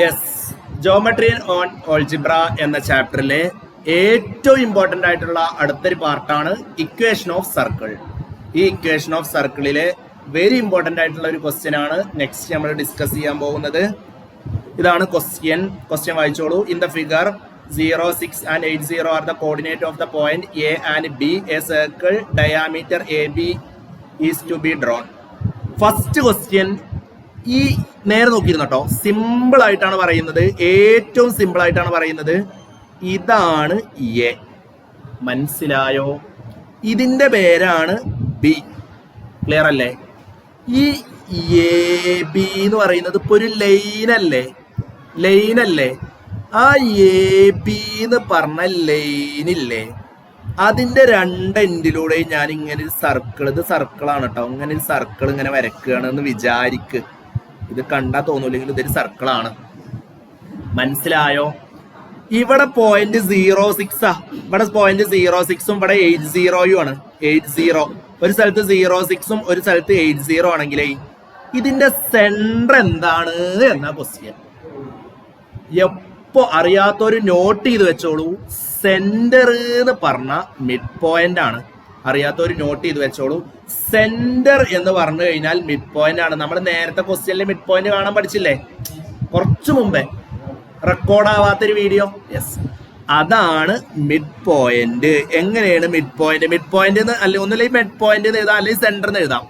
Yes, geometry on algebra എന്ന ചാപ്റ്ററിലെ ഏറ്റവും important ആയിട്ടുള്ള അടുത്തൊരു പാർട്ടാണ് ഇക്വേഷൻ ഓഫ് സർക്കിൾ. ഈ ഇക്വേഷൻ ഓഫ് സർക്കിളിലെ വെരി ഇമ്പോർട്ടൻ്റ് ആയിട്ടുള്ള ഒരു ക്വസ്റ്റ്യൻ ആണ് നെക്സ്റ്റ് നമ്മൾ ഡിസ്കസ് ചെയ്യാൻ പോകുന്നത്. ഇതാണ് ക്വസ്റ്റ്യൻ വായിച്ചോളൂ. In the figure 0, 6 and 80 are the coordinate of the point A and B. A circle diameter AB is to be drawn. First question ഈ നേരെ നോക്കിയിരുന്നോ, സിമ്പിൾ ആയിട്ടാണ് പറയുന്നത്, ഏറ്റവും സിമ്പിൾ ആയിട്ടാണ് പറയുന്നത്. ഇതാണ് എ, മനസ്സിലായോ? ഇതിന്റെ പേരാണ് ബി. ക്ലിയർ അല്ലേ? ഈ എ ബി എന്ന് പറയുന്നത് ഇപ്പൊ ഒരു ലൈനല്ലേ? ആ എ ബി എന്ന് പറഞ്ഞ ലൈനില്ലേ, അതിന്റെ രണ്ട് എൻഡിലൂടെ ഞാൻ ഇങ്ങനെ ഒരു സർക്കിൾ, ഇത് സർക്കിളാണ് കേട്ടോ, ഇങ്ങനെ ഒരു സർക്കിൾ ഇങ്ങനെ വരക്കുകയാണെന്ന് വിചാരിക്ക്. ഇത് കണ്ടാ തോന്നൂല്ലെങ്കിൽ ഇതൊരു സർക്കിളാണ്. മനസ്സിലായോ? ഇവിടെ പോയിന്റ് 06 ഇവിടെ പോയിന്റ് 06ഉം ഇവിടെ 80 ആണ്. 80 ഒരു സ്ഥലത്ത് 06ഉം ഒരു സ്ഥലത്ത് 80 ആണെങ്കിലേ ഇതിന്റെ സെന്റർ എന്താണ് എന്നാ ക്വസ്റ്റ്യൻ. എപ്പോ അറിയാത്തൊരു നോട്ട് ചെയ്ത് വെച്ചോളൂ. സെന്റർ എന്ന് പറഞ്ഞ മിഡ് പോയിന്റ് ആണ്. അറിയാത്തൊരു നോട്ട് ചെയ്ത് വെച്ചോളൂ. സെന്റർ എന്ന് പറഞ്ഞു കഴിഞ്ഞാൽ മിഡ് പോയിന്റ് ആണ്. നമ്മൾ നേരത്തെ ക്വസ്റ്റ്യനിൽ മിഡ് പോയിന്റ് കാണാൻ പഠിച്ചില്ലേ കുറച്ചു മുമ്പേ, റെക്കോർഡ് ആവാത്തൊരു വീഡിയോ. യെസ്, അതാണ് മിഡ് പോയിന്റ്. എങ്ങനെയാണ് മിഡ് പോയിന്റ്? മിഡ് പോയിന്റ് അല്ലെ ഒന്നുമില്ല മിഡ് പോയിന്റ് എന്ന് എഴുതാം, അല്ലെങ്കിൽ സെന്റർ എന്ന് എഴുതാം.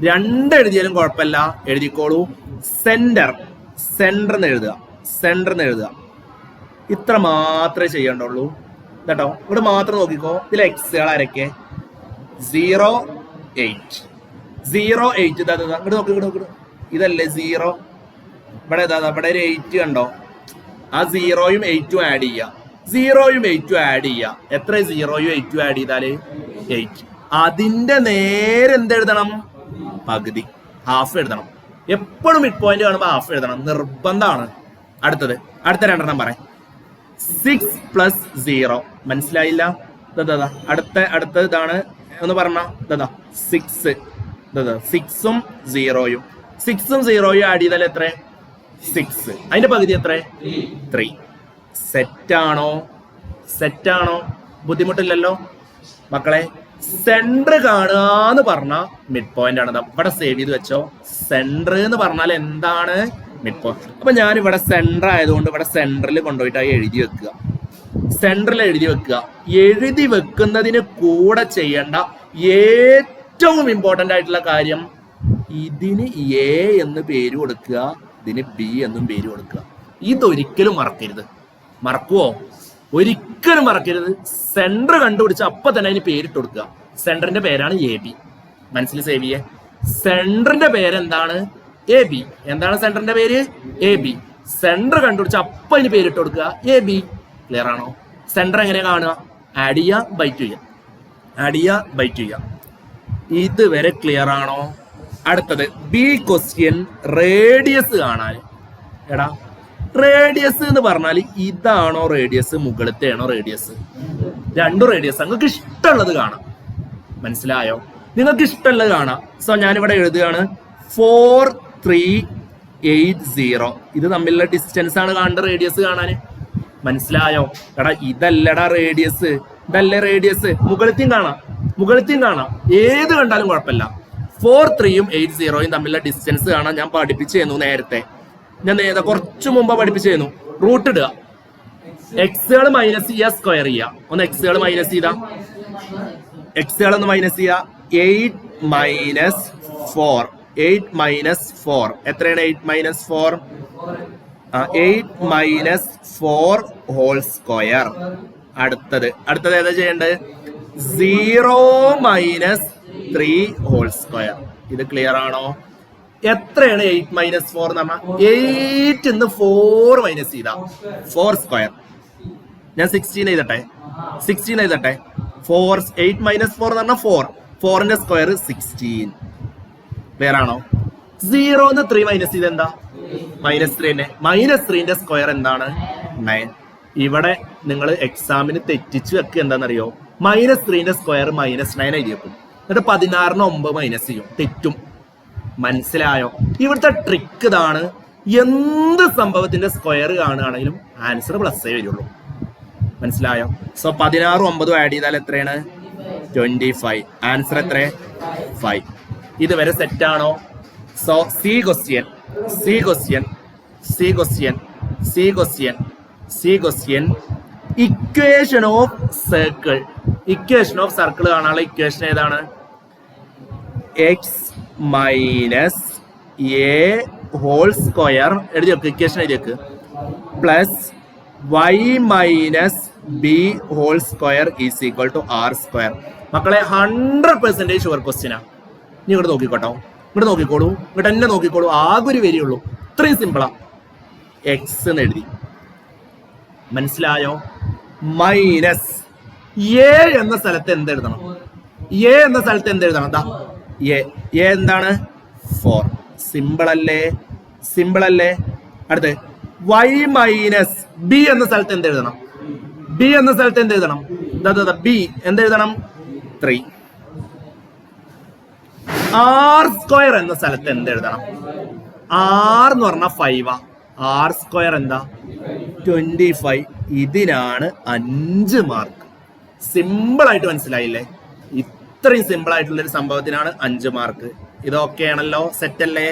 രണ്ട് എഴുതിയാലും കുഴപ്പമില്ല, എഴുതിക്കോളൂ. സെന്റർ എന്ന് എഴുതുക. ഇത്ര മാത്രമേ ചെയ്യണ്ടുള്ളൂ കേട്ടോ. ഇവിടെ മാത്രം നോക്കിക്കോ. ഇതിൽ എക്സുകൾ ആരൊക്കെ? 0, 8. ഇങ്ങോട്ട് നോക്കി. ഇതല്ലേ 0? ഇവിടെ ഇവിടെ ഒരു 8 കണ്ടോ? ആ 0യും 8ഉം ആഡ് ചെയ്യുക. 0യും 8ഉം ആഡ് ചെയ്യുക. എത്ര 0യും 8ഉം ആഡ് ചെയ്താല് 8. അതിന്റെ നേരെ എന്തെഴുതണം? പകുതി, ഹാഫ് എഴുതണം. എപ്പോഴും മിഡ് പോയിന്റ് കാണുമ്പോൾ ഹാഫ് എഴുതണം, നിർബന്ധമാണ്. അടുത്ത രണ്ടെണ്ണം പറയാം. 6 + 0 മനസ്സിലായില്ല? അടുത്ത ഇതാണ് എന്ന് പറഞ്ഞ 6. 6ഉം 0യും 6ഉം ആഡ് ചെയ്താൽ എത്ര? 6. അതിന്റെ പകുതി എത്ര? 3. സെറ്റാണോ? ബുദ്ധിമുട്ടില്ലല്ലോ മക്കളെ? സെന്റർ കാണുക പറഞ്ഞ മിഡ് പോയിന്റ് ആണ്. ഇവിടെ സേവ് ചെയ്ത് വെച്ചോ. സെന്റർ എന്ന് പറഞ്ഞാൽ എന്താണ്? Mid point. അപ്പൊ ഞാൻ ഇവിടെ സെന്റർ ആയതുകൊണ്ട് ഇവിടെ സെന്ററിൽ കൊണ്ടുപോയിട്ട് എഴുതി വെക്കുക. എഴുതി വെക്കുന്നതിന് കൂടെ ചെയ്യേണ്ട ഏറ്റവും ഇമ്പോർട്ടന്റ് ആയിട്ടുള്ള കാര്യം, ഇതിന് എ എന്ന് പേര് കൊടുക്കുക, ഇതിന് ബി എന്നും പേര് കൊടുക്കുക. ഇതൊരിക്കലും മറക്കരുത്. മറക്കുവോ? ഒരിക്കലും മറക്കരുത്. സെന്റർ കണ്ടുപിടിച്ച് അപ്പൊ തന്നെ അതിന് പേരിട്ട് കൊടുക്കുക. സെന്ററിന്റെ പേരാണ് എ ബി. മനസ്സിൽ സേവ് ചെയ്യേ. സെന്ററിന്റെ പേരെന്താണ്? A B. എന്താണ് സെന്ററിന്റെ പേര്? A B. സെന്റർ കണ്ടുപിടിച്ച് അപ്പൊ അതിന് പേരിട്ട് കൊടുക്കുക, എ ബി. ക്ലിയർ ആണോ? സെന്റർ എങ്ങനെ കാണുക? ആഡ് ചെയ്യുക, ബൈറ്റ് ചെയ്യുക. ഇതുവരെ ക്ലിയർ ആണോ? അടുത്തത് ബി ക്വസ്റ്റ്യൻ, റേഡിയസ് കാണാൻ. എടാ, റേഡിയസ് എന്ന് പറഞ്ഞാൽ ഇതാണോ റേഡിയസ്, മുകളിലത്തെയാണോ റേഡിയസ്? രണ്ടു റേഡിയസ്. നിങ്ങൾക്ക് ഇഷ്ടമുള്ളത് കാണാം. മനസ്സിലായോ? നിങ്ങൾക്ക് ഇഷ്ടമുള്ളത് കാണാം. സോ ഞാനിവിടെ എഴുതുകയാണ് 4, 3, 8, 0. ഇത് തമ്മിലുള്ള ഡിസ്റ്റൻസ് ആണ് കാണേണ്ട റേഡിയസ് കാണാൻ. മനസ്സിലായോ? എടാ, ഇതല്ലടാ റേഡിയസ്, ഇതല്ലേ റേഡിയസ്. മുകളിലത്തെയും കാണാം, ഏത് കണ്ടാലും കുഴപ്പമില്ല. 4, 3യും 8, 0യും തമ്മിലുള്ള ഡിസ്റ്റൻസ് കാണാൻ ഞാൻ പഠിപ്പിച്ചു തന്നു നേരത്തെ. ഞാൻ കുറച്ചു മുമ്പ് പഠിപ്പിച്ചു തന്നു. റൂട്ട് ഇടുക, എക്സുകൾ മൈനസ് ചെയ്യുക, സ്ക്വയർ ചെയ്യുക. ഒന്ന് എക്സുകൾ മൈനസ് ചെയ്താ, എക്സുകളൊന്ന് മൈനസ് ചെയ്യുക. 8 - 4 എത്രയാണ്? 8 - 4 8 - 4 ഹോൾ സ്ക്വയർ. അടുത്തത് ഏതാ ചെയ്യേണ്ടത്? 0 - 3 ഹോൾ സ്ക്വയർ. ഇത് ക്ലിയർ ആണോ? എത്രയാണ് 8 - 4 എന്ന് പറഞ്ഞാൽ? 8 ന്ന് 4 മൈനസ് ചെയ്താ 4 സ്ക്വയർ. ഞാൻ 16 എഴുതട്ടെ. 8 - 4 എന്ന് പറഞ്ഞാൽ 4ന്റെ സ്ക്വയർ 16. ക്ലിയർ ആണോ? 0 ന്ന് 3 മൈനസ് ചെയ്ത് എന്താ? -3. -3ന്റെ സ്ക്വയർ എന്താണ്? 9. ഇവിടെ നിങ്ങൾ എക്സാമിന് തെറ്റിച്ച് വെക്കുക. എന്താണെന്നറിയോ? -3ന്റെ സ്ക്വയർ -9 എഴുതി വെക്കും. എന്നിട്ട് 16ന് 9 മൈനസ് ചെയ്യും. തെറ്റും. മനസ്സിലായോ? ഇവിടുത്തെ ട്രിക്ക് ഇതാണ്, എന്ത് സംഭവത്തിന്റെ സ്ക്വയർ കാണുകയാണെങ്കിലും ആൻസർ പ്ലസ് വരുള്ളൂ. മനസ്സിലായോ? സോ 16 9 ആഡ് ചെയ്താൽ എത്രയാണ്? 25. ആൻസർ എത്ര? 5. ഇതുവരെ സെറ്റ് ആണോ? So C question equation of circle. Equation of circle കാണാനുള്ള ഇക്വേഷൻ ഏതാണ്? X minus A whole square എഴുതി വെക്ക്, ഇക്വേഷൻ എഴുതി വെക്ക്, plus Y minus B whole square is equal to R square. മക്കളെ 100% ഷുവർ ക്വസ്റ്റ്യനാ. നീ ഇങ്ങോട്ട് നോക്കിക്കോട്ടോ, ഇങ്ങോട്ട് നോക്കിക്കോളൂ, ഇങ്ങോട്ട് തന്നെ നോക്കിക്കോളൂ. ആകെ ഒരു വരിയുള്ളൂ, ഇത്രയും സിമ്പിളാ. എക്സ് എന്ന് എഴുതി, മനസ്സിലായോ? മൈനസ് എ എന്ന സ്ഥലത്ത് എന്തെഴുതണം? എ എന്ന സ്ഥലത്ത് എന്തെഴുതണം? എന്താ എ എന്താണ്? 4. സിമ്പിൾ അല്ലേ? അടുത്ത് വൈ മൈനസ് ബി എന്ന സ്ഥലത്ത് എന്തെഴുതണം? ബി എന്ന സ്ഥലത്ത് എന്തെഴുതണം? ബി എന്തെഴുതണം? 3. ആർ സ്ക്വയർ എന്ന സ്ഥലത്ത് എന്തെഴുതണം? ആർ എന്ന് പറഞ്ഞാൽ 5. ആർ സ്ക്വയർ എന്താ? 25. ഇതിനാണ് 5 മാർക്ക്. സിമ്പിൾ ആയിട്ട് മനസ്സിലായില്ലേ? ഇത്രയും സിമ്പിൾ ആയിട്ടുള്ള ഒരു സംഭവത്തിനാണ് 5 മാർക്ക്. ഇതൊക്കെ ആണല്ലോ, സെറ്റ് അല്ലേ?